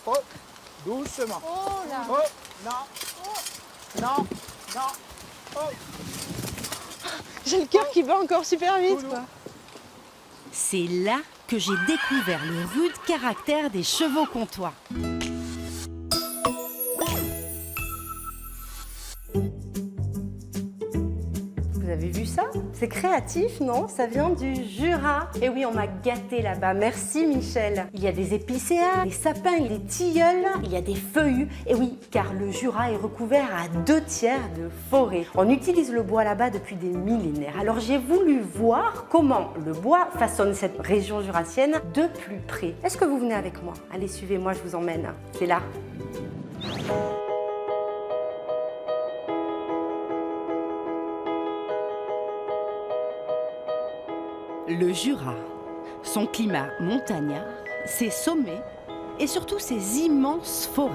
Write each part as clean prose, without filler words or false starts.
Oh, doucement. Oh là. Oh, non. Non, non. Oh. J'ai le cœur qui bat encore super vite, quoi. C'est là que j'ai découvert le rude caractère des chevaux comtois. Vous avez vu ça? C'est créatif, non? Ça vient du Jura. Et oui, on m'a gâté là-bas. Merci, Michel. Il y a des épicéas, des sapins, des tilleuls, il y a des feuillus. Et oui, car le Jura est recouvert à 2/3 de forêt. On utilise le bois là-bas depuis des millénaires. Alors j'ai voulu voir comment le bois façonne cette région jurassienne de plus près. Est-ce que vous venez avec moi? Allez, suivez-moi, je vous emmène. C'est là. Le Jura, son climat montagnard, ses sommets et surtout ses immenses forêts.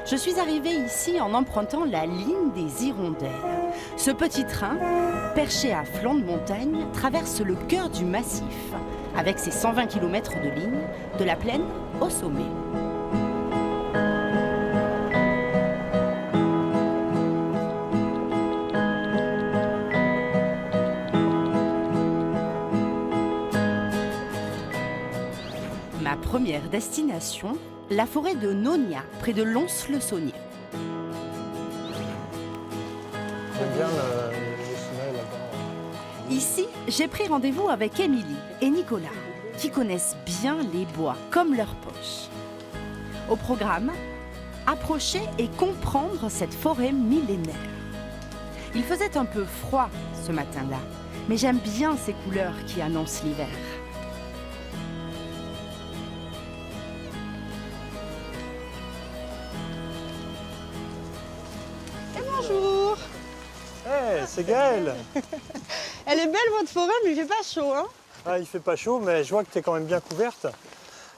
Je suis arrivée ici en empruntant la ligne des Hirondelles. Ce petit train, perché à flanc de montagne, traverse le cœur du massif, avec ses 120 km de ligne, de la plaine au sommet. Ma première destination, la forêt de Nonia, près de Lons-le-Saunier. J'aime bien le sommet là-bas. Ici, j'ai pris rendez-vous avec Émilie et Nicolas, qui connaissent bien les bois comme leur poche. Au programme, approcher et comprendre cette forêt millénaire. Il faisait un peu froid ce matin-là, mais j'aime bien ces couleurs qui annoncent l'hiver. Bonjour. Hey, c'est Gaël. Elle est belle votre forêt, mais il fait pas chaud, hein? Ah, il fait pas chaud, mais je vois que tu es quand même bien couverte.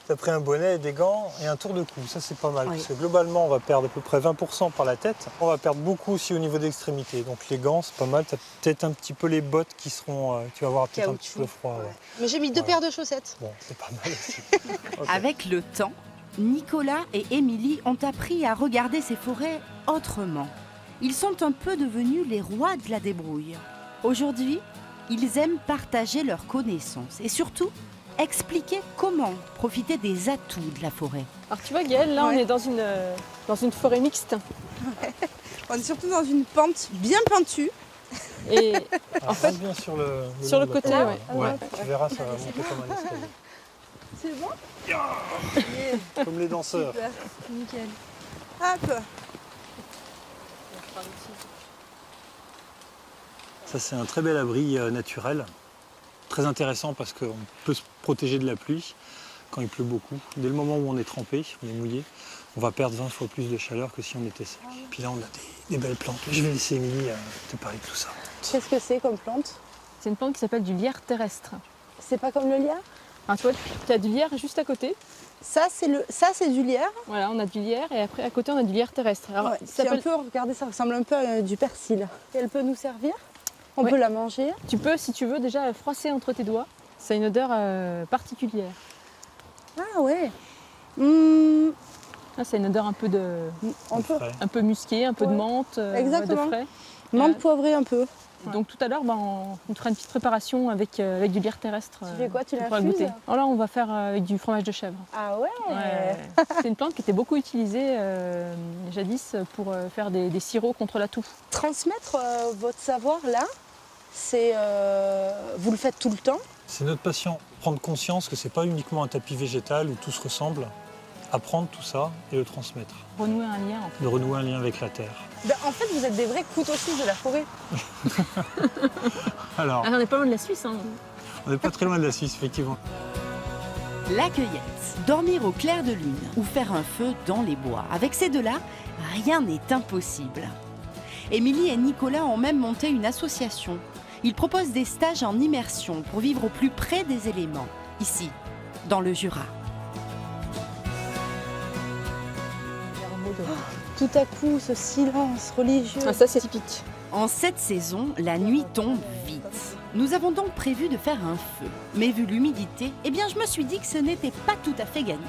Tu as pris un bonnet, des gants et un tour de cou. Ça, c'est pas mal. Oui. Parce que globalement, on va perdre à peu près 20% par la tête. On va perdre beaucoup aussi au niveau d'extrémité. Donc les gants, c'est pas mal. Tu as peut-être un petit peu les bottes qui seront... tu vas avoir peut-être un petit peu froid. Ouais. Mais j'ai mis 2 paires de chaussettes. Bon, c'est pas mal aussi. Ok. Avec le temps, Nicolas et Émilie ont appris à regarder ces forêts autrement. Ils sont un peu devenus les rois de la débrouille. Aujourd'hui, ils aiment partager leurs connaissances et surtout expliquer comment profiter des atouts de la forêt. Alors tu vois Gaëlle, là on est dans une forêt mixte. On est surtout dans une pente bien pentue. Et Alors, fait, rentre bien sur le sur long le de la côté, porte. ouais. Ouais, tu verras, ça va monter comme un escalier. C'est bon? Comme les danseurs. Super, nickel. Hop. Ça, c'est un très bel abri naturel. Très intéressant parce qu'on peut se protéger de la pluie quand il pleut beaucoup. Dès le moment où on est trempé, on est mouillé, on va perdre 20 fois plus de chaleur que si on était sec. Puis là, on a des belles plantes. Je vais laisser Émilie te parler de tout ça. Qu'est-ce que c'est comme plante? c'est une plante qui s'appelle du lierre terrestre. C'est pas comme le lierre? Alors tu vois, tu as du lierre juste à côté. Ça, c'est du lierre. Voilà, on a du lierre et après à côté on a du lierre terrestre. Alors, Ouais, ça s'appelle- regardez, ça ressemble un peu à du persil. Et elle peut nous servir? On Ouais. peut la manger? Tu peux, si tu veux, déjà la froisser entre tes doigts. Ça a une odeur particulière. Ah ouais. Là, c'est une odeur un peu On peut. Frais. un peu musquée, un peu de Ouais. menthe, Exactement. de frais. Menthe poivrée un peu. Donc tout à l'heure, on te fera une petite préparation avec du lierre terrestre. Tu fais quoi? Tu pour le l'infuses? goûter. Alors là, on va faire avec du fromage de chèvre. Ah ouais. Ouais. C'est une plante qui était beaucoup utilisée jadis pour faire des sirops contre la toux. Transmettre votre savoir là, c'est vous le faites tout le temps. C'est notre passion. Prendre conscience que c'est pas uniquement un tapis végétal où tout se ressemble. Apprendre tout ça et le transmettre. Renouer un lien. En fait. De renouer un lien avec la terre. Ben, en fait, vous êtes des vrais couteaux suisses de la forêt. Alors, Ah, on est pas loin de la Suisse. Hein. on n'est pas très loin de la Suisse, effectivement. La cueillette, dormir au clair de lune ou faire un feu dans les bois. Avec ces deux-là, rien n'est impossible. Émilie et Nicolas ont même monté une association. Ils proposent des stages en immersion pour vivre au plus près des éléments, ici, dans le Jura. Tout à coup, ce silence religieux. Ah, ça, c'est typique. En cette saison, la nuit tombe vite. Nous avons donc prévu de faire un feu. Mais vu l'humidité, eh bien je me suis dit que ce n'était pas tout à fait gagné.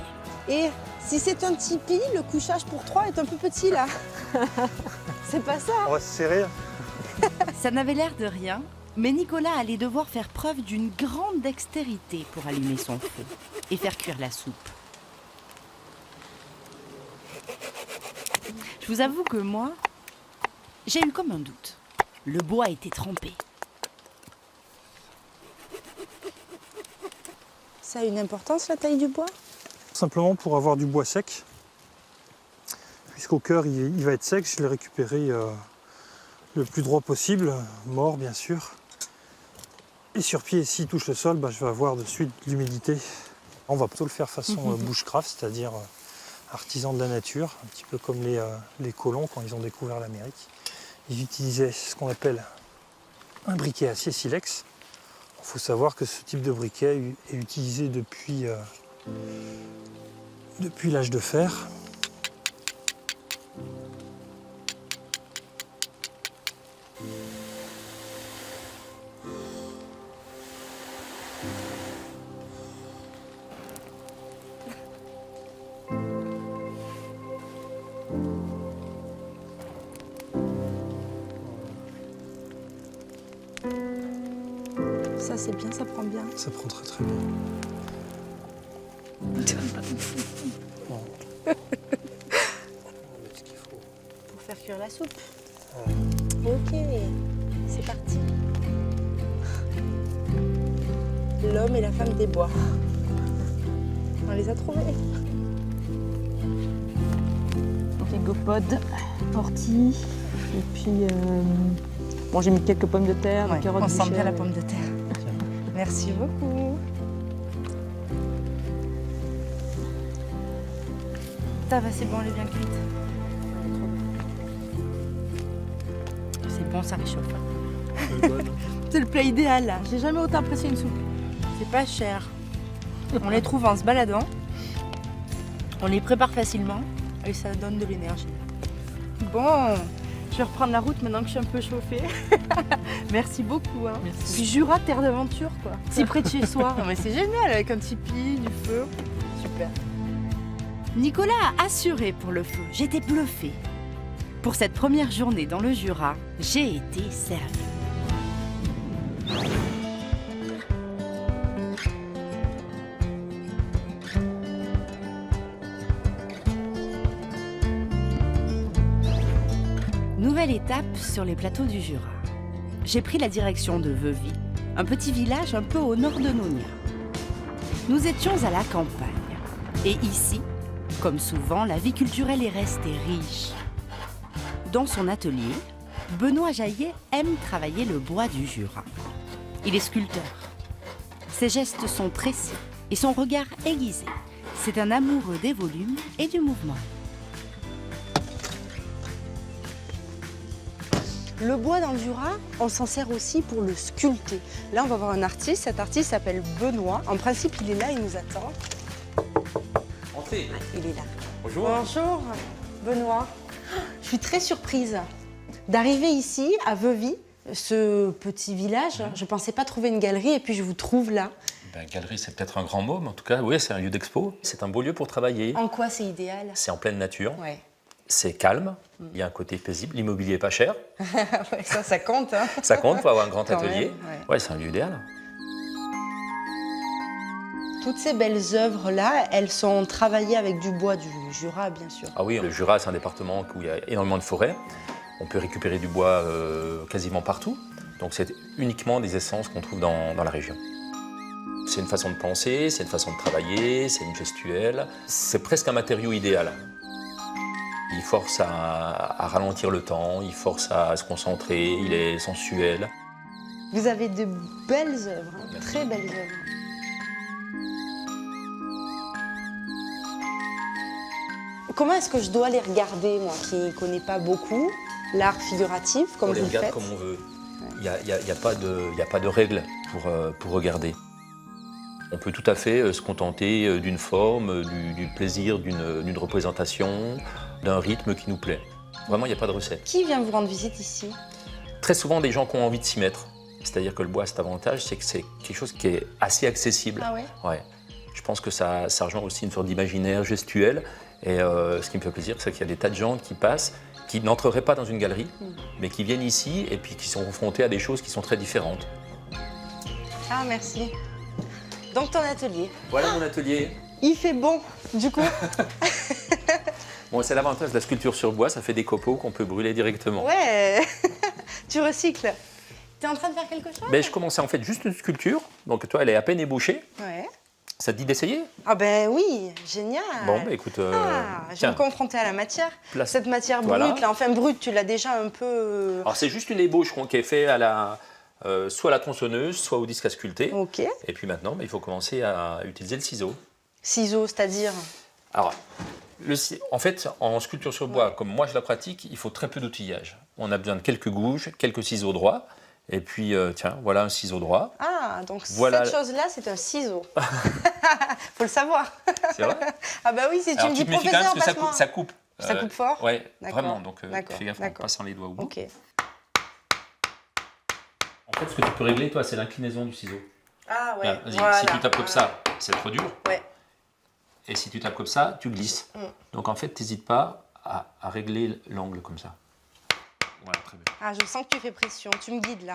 Et si c'est un tipi, le couchage pour 3 est un peu petit là. C'est pas ça. On va se serrer. Ça n'avait l'air de rien, mais Nicolas allait devoir faire preuve d'une grande dextérité pour allumer son feu et faire cuire la soupe. Je vous avoue que moi, j'ai eu comme un doute. Le bois était trempé. Ça a une importance la taille du bois? Simplement pour avoir du bois sec. Puisqu'au cœur, il va être sec, je l'ai récupéré le plus droit possible, mort bien sûr. Et sur pied, s'il touche le sol, je vais avoir de suite de l'humidité. On va plutôt le faire façon bushcraft, c'est-à-dire artisan de la nature, un petit peu comme les colons quand ils ont découvert l'Amérique. Ils utilisaient ce qu'on appelle un briquet acier silex. Il faut savoir que ce type de briquet est utilisé depuis l'âge de fer. Ça c'est bien, ça prend bien. Ça prend très très bien. Bon. On va mettre ce qu'il faut. Pour faire cuire la soupe. Ouais. Ok, c'est parti. L'homme et la femme des bois. On les a trouvés. Donc les gopodes, orties, et puis bon, j'ai mis quelques pommes de terre, des carottes on sent bien bouchées. la pomme de terre. Merci beaucoup. Ça va, c'est bon, elle est bien cuite. C'est bon, ça réchauffe. C'est le plat idéal là. J'ai jamais autant apprécié une soupe. C'est pas cher. On les trouve en se baladant. On les prépare facilement et ça donne de l'énergie. Bon, je vais reprendre la route maintenant que je suis un peu chauffée. Merci beaucoup. Hein. Merci. Puis Jura, terre d'aventure quoi. Si près de chez soi. Non, mais c'est génial avec un tipi, du feu. Super. Nicolas a assuré pour le feu. J'étais bluffée. Pour cette première journée dans le Jura, j'ai été servie. Nouvelle étape sur les plateaux du Jura. J'ai pris la direction de Veuvy, un petit village un peu au nord de Nonia. Nous étions à la campagne. Et ici, comme souvent, la vie culturelle est restée riche. Dans son atelier, Benoît Jaillet aime travailler le bois du Jura. Il est sculpteur. Ses gestes sont précis et son regard aiguisé. C'est un amoureux des volumes et du mouvement. Le bois dans le Jura, on s'en sert aussi pour le sculpter. Là, on va voir un artiste. Cet artiste s'appelle Benoît. En principe, il est là, il nous attend. Entrez. Il est là. Bonjour. Bonjour, Benoît. Je suis très surprise d'arriver ici, à Veuvy, ce petit village. Je ne pensais pas trouver une galerie et puis je vous trouve là. Galerie, c'est peut-être un grand mot, mais en tout cas, oui, c'est un lieu d'expo. C'est un beau lieu pour travailler. En quoi c'est idéal? C'est en pleine nature. Ouais. C'est calme. Il y a un côté paisible. L'immobilier est pas cher. Ouais, ça compte. Hein. Ça compte pour avoir un grand Quand atelier. même, ouais. Ouais, c'est un lieu idéal. Toutes ces belles œuvres-là, elles sont travaillées avec du bois du Jura, bien sûr. Ah oui, le Jura, c'est un département où il y a énormément de forêts. On peut récupérer du bois quasiment partout. Donc c'est uniquement des essences qu'on trouve dans la région. C'est une façon de penser, c'est une façon de travailler, c'est une gestuelle. C'est presque un matériau idéal. Il force à ralentir le temps, il force à se concentrer, il est sensuel. Vous avez de belles œuvres, hein, Merci. très belles œuvres. Comment est-ce que je dois les regarder, moi qui ne connais pas beaucoup l'art figuratif, comme On vous les le regarde faites? comme on veut. Il n'y a pas de règles pour regarder. On peut tout à fait se contenter d'une forme, du plaisir d'une représentation, d'un rythme qui nous plaît. Vraiment, il n'y a pas de recette. Qui vient vous rendre visite ici? Très souvent, des gens qui ont envie de s'y mettre. C'est-à-dire que le bois, cet avantage, c'est que c'est quelque chose qui est assez accessible. Ah ouais? Ouais. Je pense que ça rejoint aussi une sorte d'imaginaire gestuel. Et ce qui me fait plaisir, c'est qu'il y a des tas de gens qui passent, qui n'entreraient pas dans une galerie, mais qui viennent ici et puis qui sont confrontés à des choses qui sont très différentes. Ah, merci. Donc, ton atelier. Voilà mon atelier. Il fait bon, du coup. Bon, c'est l'avantage de la sculpture sur bois, ça fait des copeaux qu'on peut brûler directement. Ouais, tu recycles. T'es en train de faire quelque chose? Ben, je commençais en fait juste une sculpture, donc toi elle est à peine ébauchée. Ouais. Ça te dit d'essayer? Ah ben oui, génial. Bon, ben écoute, Je vais tiens. me confronter à la matière. Place. Cette matière brute, Voilà. là, enfin brute, tu l'as déjà un peu... Alors c'est juste une ébauche qui est faite à la, soit à la tronçonneuse, soit au disque à sculpter. Ok. Et puis maintenant, ben, il faut commencer à utiliser le ciseau. Ciseaux, c'est-à-dire? Alors, en fait, en sculpture sur bois, comme moi je la pratique, il faut très peu d'outillage. On a besoin de quelques gouges, quelques ciseaux droits. Et puis, tiens, voilà un ciseau droit. Ah, donc Voilà. cette chose-là, c'est un ciseau. Faut le savoir. C'est vrai? Ah bah oui, si tu Alors, me tu dis te méfies quand même professeur, parce que ça coupe. Ça coupe fort? Oui, D'accord. vraiment. Donc, D'accord, fais gaffe en d'accord. passant les doigts au bout. Ok. En fait, ce que tu peux régler, toi, c'est l'inclinaison du ciseau. Ah ouais, Là, vas-y, voilà. si tu tapes comme ça, c'est trop dur. Ouais. Et si tu tapes comme ça, tu glisses. Donc en fait, n'hésite pas à régler l'angle comme ça. Voilà, très bien. Ah, je sens que tu fais pression, tu me guides là.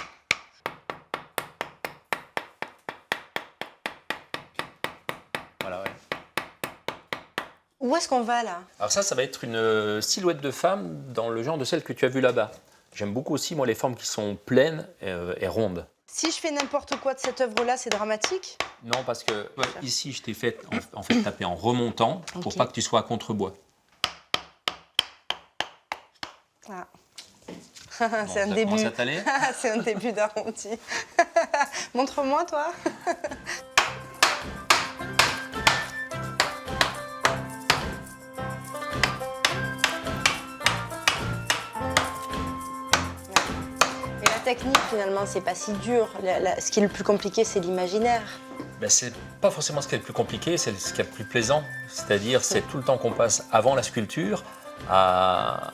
Voilà, ouais. Où est-ce qu'on va là? Alors ça va être une silhouette de femme dans le genre de celle que tu as vue là-bas. J'aime beaucoup aussi, moi, les formes qui sont pleines et rondes. Si je fais n'importe quoi de cette œuvre-là, c'est dramatique? Non, parce que ici, je t'ai fait, en fait taper en remontant pour Ok. pas que tu sois à contre-bois. Ah. Bon, C'est un ça début. commence à t'aller. C'est un début d'arrondi. Montre-moi, toi. Et la technique, finalement, c'est pas si dur. Ce qui est le plus compliqué, c'est l'imaginaire. Ben, c'est pas forcément ce qui est le plus compliqué, c'est ce qui est le plus plaisant. C'est-à-dire, c'est tout le temps qu'on passe avant la sculpture à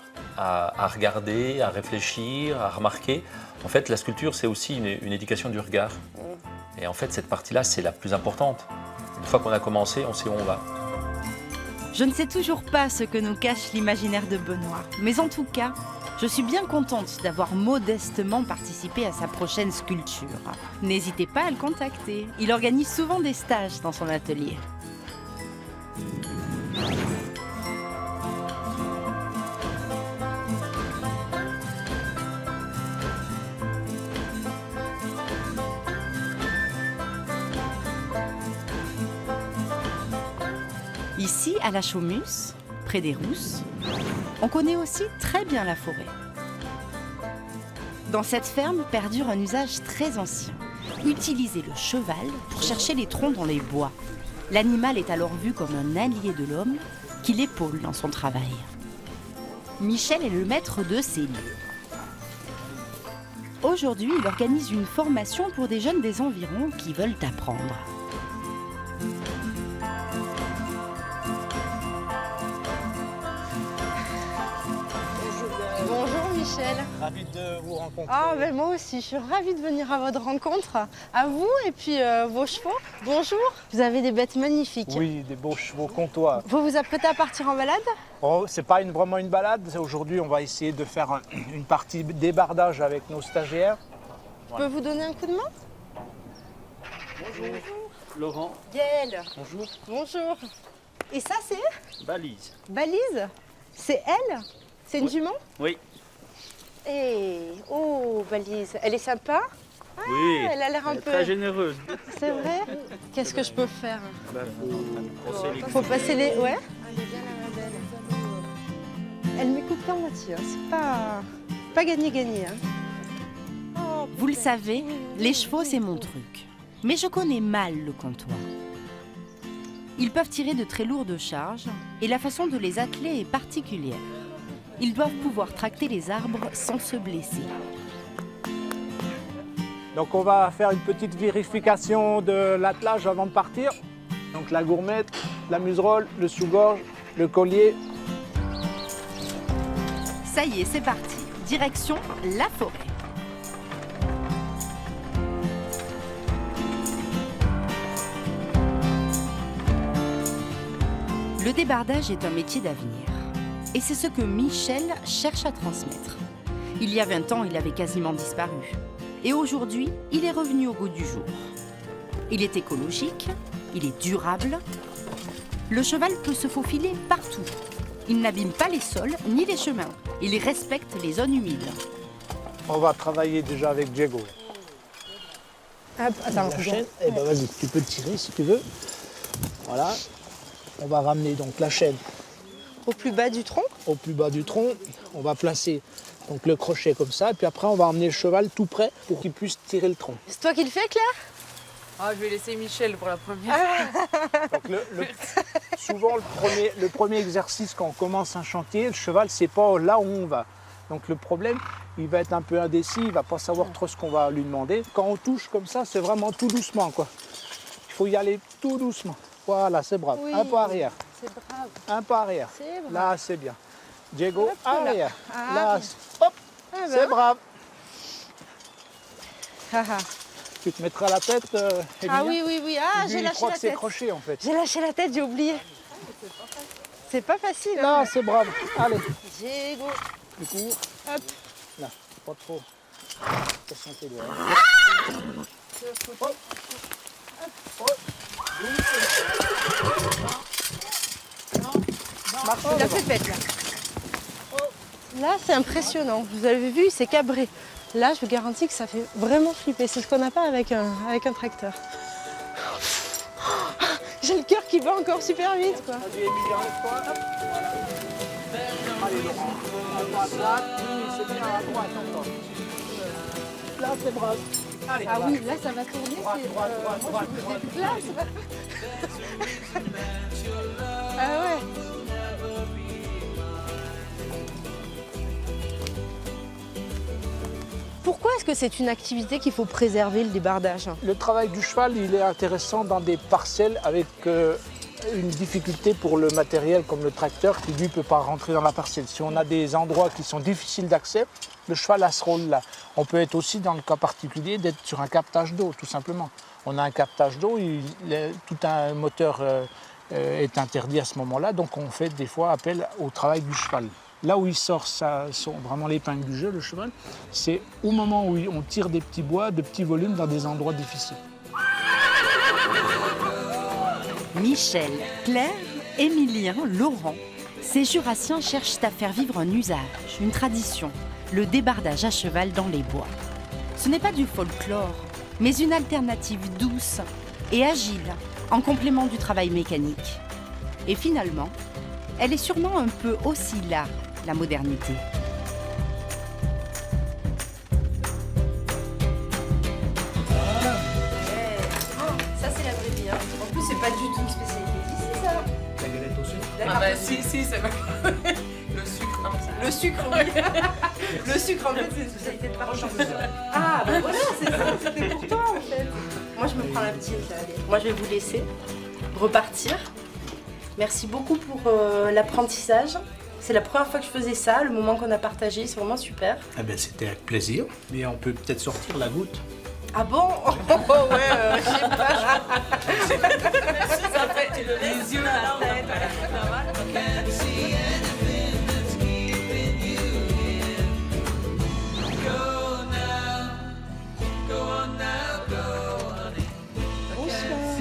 regarder, à réfléchir, à remarquer. En fait, la sculpture, c'est aussi une éducation du regard. Et en fait, cette partie-là, c'est la plus importante. Une fois qu'on a commencé, on sait où on va. Je ne sais toujours pas ce que nous cache l'imaginaire de Benoît, mais en tout cas, je suis bien contente d'avoir modestement participé à sa prochaine sculpture. N'hésitez pas à le contacter, il organise souvent des stages dans son atelier. Ici, à la Chaumus, près des Rousses, on connaît aussi très bien la forêt. Dans cette ferme perdure un usage très ancien. Utiliser le cheval pour chercher les troncs dans les bois. L'animal est alors vu comme un allié de l'homme qui l'épaule dans son travail. Michel est le maître de ces lieux. Aujourd'hui, il organise une formation pour des jeunes des environs qui veulent apprendre. Bonjour, Michel. Ravi de vous rencontrer. Ah, ben moi aussi, je suis ravie de venir à votre rencontre. À vous et puis vos chevaux. Bonjour. Vous avez des bêtes magnifiques. Oui, des beaux chevaux comtois. Vous vous apprêtez à partir en balade? Oh, c'est pas vraiment une balade. Aujourd'hui, on va essayer de faire une partie débardage avec nos stagiaires. Je peux vous donner un coup de main? Bonjour. Laurent. Gaëlle. Bonjour. Bonjour. Et ça, c'est Balise. Balise? C'est elle? C'est une Oui. jument? Oui. Eh, oh, Balise. Elle est sympa? Oui. Elle a l'air un peu... Très généreuse. C'est vrai? Qu'est-ce que je peux faire? Faut Faut passer les... Ouais? Elle m'écoute pas moitié, hein. C'est pas gagné-gagné. Hein. Vous le savez, les chevaux, c'est mon truc. Mais je connais mal le comtois. Ils peuvent tirer de très lourdes charges et la façon de les atteler est particulière. Ils doivent pouvoir tracter les arbres sans se blesser. Donc on va faire une petite vérification de l'attelage avant de partir. Donc la gourmette, la muserolle, le sous-gorge, le collier. Ça y est, c'est parti. Direction la forêt. Le débardage est un métier d'avenir. Et c'est ce que Michel cherche à transmettre. Il y a 20 ans, il avait quasiment disparu. Et aujourd'hui, il est revenu au goût du jour. Il est écologique, il est durable. Le cheval peut se faufiler partout. Il n'abîme pas les sols ni les chemins. Il respecte les zones humides. On va travailler déjà avec Diego. Hop, attends, La chaîne, eh ben vas-y, tu peux tirer si tu veux. Voilà. On va ramener donc la chaîne au plus bas du tronc. au plus bas du tronc. On va placer donc le crochet comme ça. Et puis après, on va emmener le cheval tout près pour qu'il puisse tirer le tronc. C'est toi qui le fais, Claire? Ah, je vais laisser Michel pour la première. Donc souvent, le premier exercice quand on commence un chantier, le cheval, c'est pas là où on va. Donc le problème, il va être un peu indécis, il va pas savoir trop ce qu'on va lui demander. Quand on touche comme ça, c'est vraiment tout doucement, quoi. Il faut y aller tout doucement. Voilà, c'est brave. Oui. Un pas arrière. C'est brave. Un pas arrière. C'est brave. Là, c'est bien. Diego, Hop, là. arrière. Ah, Là, bien. hop, Ah, c'est ben. brave. Ah, ah. Tu te mettras la tête, Ah Emilia. oui, oui, oui. Ah, Lui, j'ai il lâché croit la que c'est tête. crochet, en fait. J'ai lâché la tête, j'ai oublié. C'est pas facile. Là, Hein. c'est brave. Allez, Diego. du coup, Hop. là, pas trop. Attention tes doigts. Il a fait bête là. Là, c'est impressionnant. Vous avez vu, c'est cabré. Là, je vous garantis que ça fait vraiment flipper. C'est ce qu'on n'a pas avec un tracteur. J'ai le cœur qui bat encore super vite, quoi. Vas-y, Emilia, lève-toi. Hop, voilà. Allez, Laurent. À droite. Oui, c'est bien à droite encore. Là, c'est brave. Allez, Ah voilà. oui, là, ça va tourner. Droite, c'est, droite, droite, moi, droite, je droite. me déplace. Ah ouais. Pourquoi est-ce que c'est une activité qu'il faut préserver, le débardage? Le travail du cheval, il est intéressant dans des parcelles avec une difficulté pour le matériel comme le tracteur qui lui ne peut pas rentrer dans la parcelle. Si on a des endroits qui sont difficiles d'accès, le cheval a ce rôle-là. On peut être aussi dans le cas particulier d'être sur un captage d'eau, tout simplement. On a un captage d'eau, tout un moteur est interdit à ce moment-là, donc on fait des fois appel au travail du cheval. Là où il sort vraiment l'épingle du jeu, le cheval, c'est au moment où on tire des petits bois, de petits volumes dans des endroits difficiles. Michel, Claire, Émilien, Laurent, ces Jurassiens cherchent à faire vivre un usage, une tradition, le débardage à cheval dans les bois. Ce n'est pas du folklore, mais une alternative douce et agile, en complément du travail mécanique. Et finalement, elle est sûrement un peu aussi là, la modernité. Ça, c'est la vraie vie. Hein. En plus, c'est pas du tout une spécialité d'ici, ça. La galette au sucre. Ah bah si, c'est vrai. Le sucre, hein. Le sucre, oui. Le sucre, en fait, c'est une spécialité de Paris. Ah, bah voilà, c'est ça, c'était pour toi, en fait. Moi, je me prends la petite, là, allez. Moi, je vais vous laisser repartir. Merci beaucoup pour l'apprentissage. C'est la première fois que je faisais ça, le moment qu'on a partagé, c'est vraiment super. Eh ben, c'était avec plaisir, mais on peut peut-être sortir la goutte. Ah bon? Oh, ouais, je sais pas. Ça fait les yeux, la tête.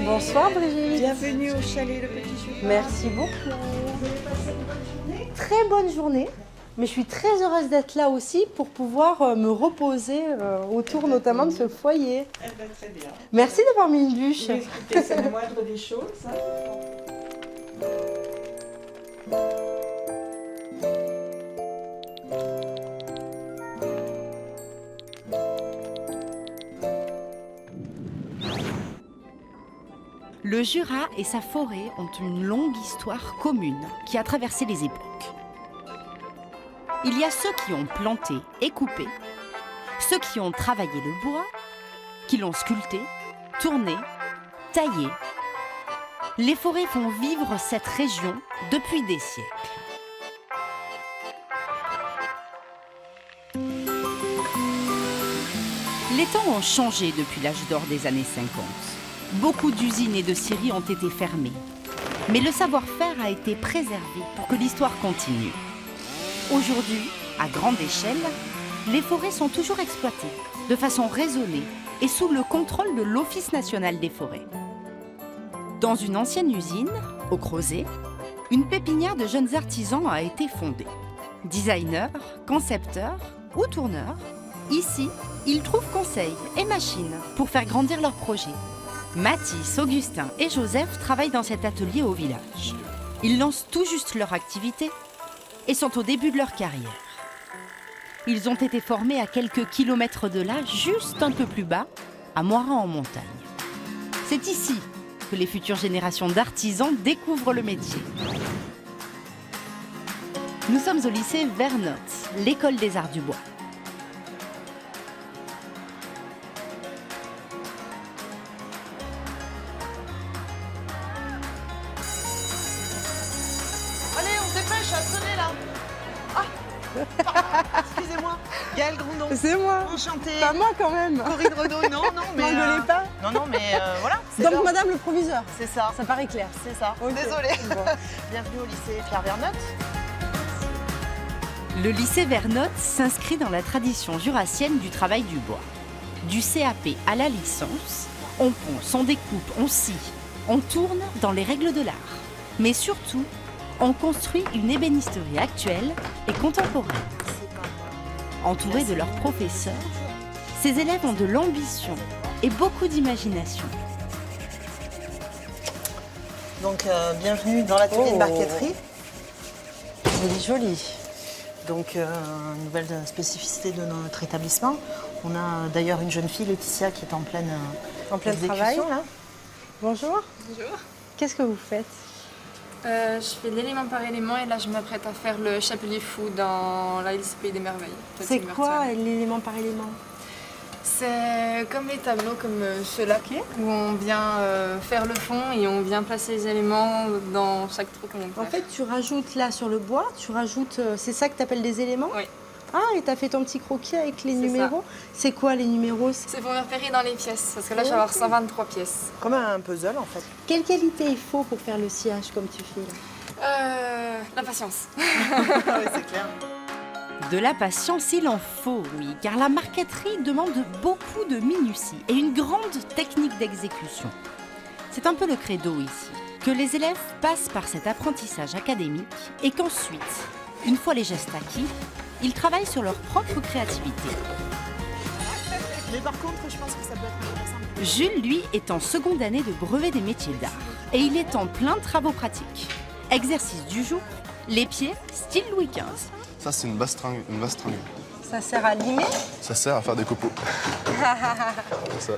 Bonsoir Brigitte. Bienvenue au chalet Le Petit Jura. Merci beaucoup. Très bonne journée. Mais je suis très heureuse d'être là aussi pour pouvoir me reposer autour notamment de ce foyer. Eh ben, très bien. Merci d'avoir mis une bûche. Oui, écoutez, c'est la moindre des choses. Hein. Le Jura et sa forêt ont une longue histoire commune qui a traversé les époques. Il y a ceux qui ont planté et coupé, ceux qui ont travaillé le bois, qui l'ont sculpté, tourné, taillé. Les forêts font vivre cette région depuis des siècles. Les temps ont changé depuis l'âge d'or des années 50. Beaucoup d'usines et de scieries ont été fermées. Mais le savoir-faire a été préservé pour que l'histoire continue. Aujourd'hui, à grande échelle, les forêts sont toujours exploitées, de façon raisonnée et sous le contrôle de l'Office national des forêts. Dans une ancienne usine, au Crozet, une pépinière de jeunes artisans a été fondée. Designers, concepteurs ou tourneurs, ici, ils trouvent conseils et machines pour faire grandir leurs projets. Mathis, Augustin et Joseph travaillent dans cet atelier au village. Ils lancent tout juste leur activité et sont au début de leur carrière. Ils ont été formés à quelques kilomètres de là, juste un peu plus bas, à Moiran en montagne. C'est ici que les futures générations d'artisans découvrent le métier. Nous sommes au lycée Vernotte, l'école des arts du bois. Allez, on se dépêche, à sonner là. Excusez-moi, Gaëlle Grondon. C'est moi. Enchantée. Pas moi quand même. Corinne Renaud, non, mais. M'engueulez pas. Non, mais voilà. c'est Donc ça. madame le proviseur. C'est ça. Ça paraît clair. C'est ça. Ok. Désolée. Bon. Bienvenue au lycée Pierre Vernotte. Le lycée Vernotte s'inscrit dans la tradition jurassienne du travail du bois. Du CAP à la licence, on ponce, on découpe, on scie, on tourne dans les règles de l'art. Mais surtout, on construit une ébénisterie actuelle et contemporaine. Entourés de leurs professeurs, ces élèves ont de l'ambition et beaucoup d'imagination. Donc, bienvenue dans l'atelier de marqueterie. Joli. Donc, nouvelle spécificité de notre établissement. On a d'ailleurs une jeune fille, Laetitia, qui est en pleine exécution, travail. là. Bonjour. Bonjour. Qu'est-ce que vous faites? Je fais l'élément par élément et là je m'apprête à faire le Chapelier Fou dans l'Alice au Pays des Merveilles. C'est quoi l'élément par élément? C'est comme les tableaux comme ceux-là où on vient faire le fond et on vient placer les éléments dans chaque trou qu'on vient de faire. En fait, tu rajoutes là sur le bois, tu rajoutes, c'est ça que tu appelles des éléments? Oui. Ah, et tu as fait ton petit croquis avec les C'est numéros? C'est quoi les numéros? C'est pour me repérer dans les pièces parce que là je vais avoir 123 pièces. Comme un puzzle, en fait. Quelle qualité il faut pour faire le sciage comme tu fais là? La patience. Oui, c'est clair. De la patience, il en faut, oui, car la marqueterie demande beaucoup de minutie et une grande technique d'exécution. C'est un peu le credo ici, que les élèves passent par cet apprentissage académique et qu'ensuite, une fois les gestes acquis, ils travaillent sur leur propre créativité. Mais par contre, je pense que ça peut être intéressant. Jules, lui, est en seconde année de brevet des métiers d'art et il est en plein travaux pratiques. Exercice du jour, les pieds, style Louis XV. Ça, c'est une bastringue. Ça sert à limer? Ça sert à faire des copeaux. Ça.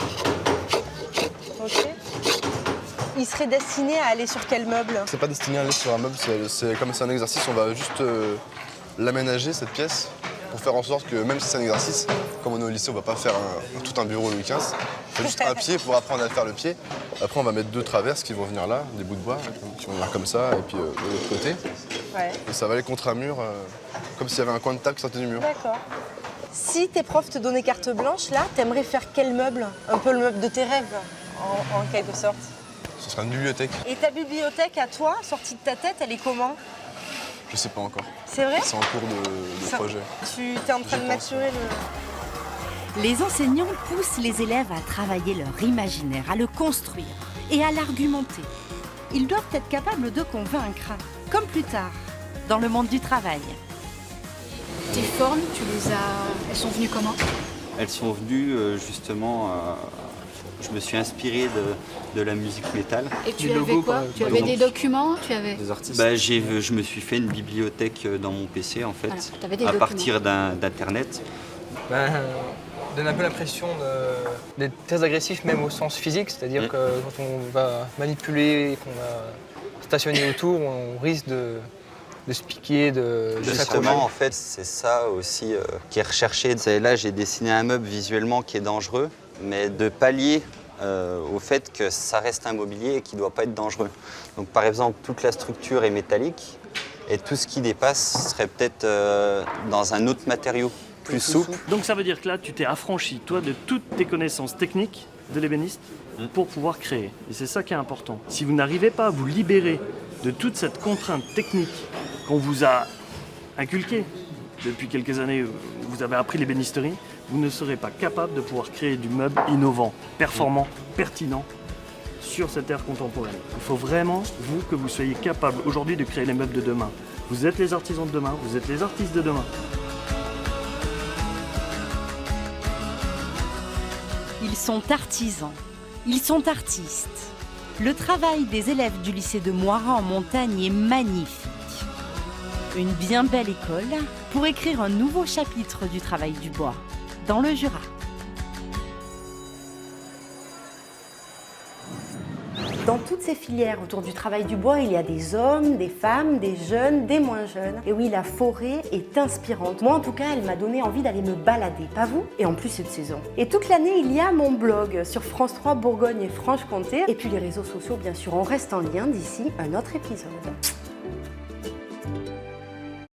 Ok. Il serait destiné à aller sur quel meuble? C'est pas destiné à aller sur un meuble, comme c'est un exercice, on va juste l'aménager, cette pièce, pour faire en sorte que même si c'est un exercice, comme on est au lycée, on va pas faire tout un bureau Louis XV. On fait juste un pied pour apprendre à faire le pied. Après, on va mettre deux traverses qui vont venir là, des bouts de bois, qui vont venir comme ça, et puis de l'autre côté. Ouais. Et ça va aller contre un mur, comme s'il y avait un coin de table qui sortait du mur. D'accord. Si tes profs te donnaient carte blanche, là, t'aimerais faire quel meuble? Un peu le meuble de tes rêves, en quelque sorte. Ce sera une bibliothèque. Et ta bibliothèque à toi, sortie de ta tête, elle est comment? Je sais pas encore. C'est vrai? C'est en cours de Ça- projet. Tu es en train de maturer le... Les enseignants poussent les élèves à travailler leur imaginaire, à le construire et à l'argumenter. Ils doivent être capables de convaincre, comme plus tard, dans le monde du travail. Tes formes, elles sont venues comment? Elles sont venues justement, je me suis inspiré de la musique métal. Et tu avais quoi? Tu avais des documents? Tu avais... Des artistes. Bah, je me suis fait une bibliothèque dans mon PC en fait, Alors, t'avais des à documents. partir d'internet. Donne un peu l'impression d'être très agressif même au sens physique, c'est-à-dire que quand on va manipuler, qu'on va stationner autour, on risque de se piquer, de s'accrocher. Justement, en fait, c'est ça aussi qui est recherché. Là, j'ai dessiné un meuble visuellement qui est dangereux, mais de pallier au fait que ça reste un mobilier et qui ne doit pas être dangereux. Donc, par exemple, toute la structure est métallique et tout ce qui dépasse serait peut-être dans un autre matériau plus souple. Donc ça veut dire que là, tu t'es affranchi, toi, de toutes tes connaissances techniques de l'ébéniste pour pouvoir créer. Et c'est ça qui est important. Si vous n'arrivez pas à vous libérer de toute cette contrainte technique qu'on vous a inculquée depuis quelques années, vous avez appris l'ébénisterie, vous ne serez pas capable de pouvoir créer du meuble innovant, performant, pertinent sur cette ère contemporaine. Il faut vraiment, vous, que vous soyez capable aujourd'hui de créer les meubles de demain. Vous êtes les artisans de demain, vous êtes les artistes de demain. Ils sont artisans, ils sont artistes. Le travail des élèves du lycée de Moirat en montagne est magnifique. Une bien belle école pour écrire un nouveau chapitre du travail du bois dans le Jura. Dans toutes ces filières autour du travail du bois, il y a des hommes, des femmes, des jeunes, des moins jeunes. Et oui, la forêt est inspirante. Moi, en tout cas, elle m'a donné envie d'aller me balader. Pas vous? Et en plus, c'est de saison. Et toute l'année, il y a mon blog sur France 3 Bourgogne et Franche-Comté. Et puis les réseaux sociaux, bien sûr. On reste en lien d'ici un autre épisode.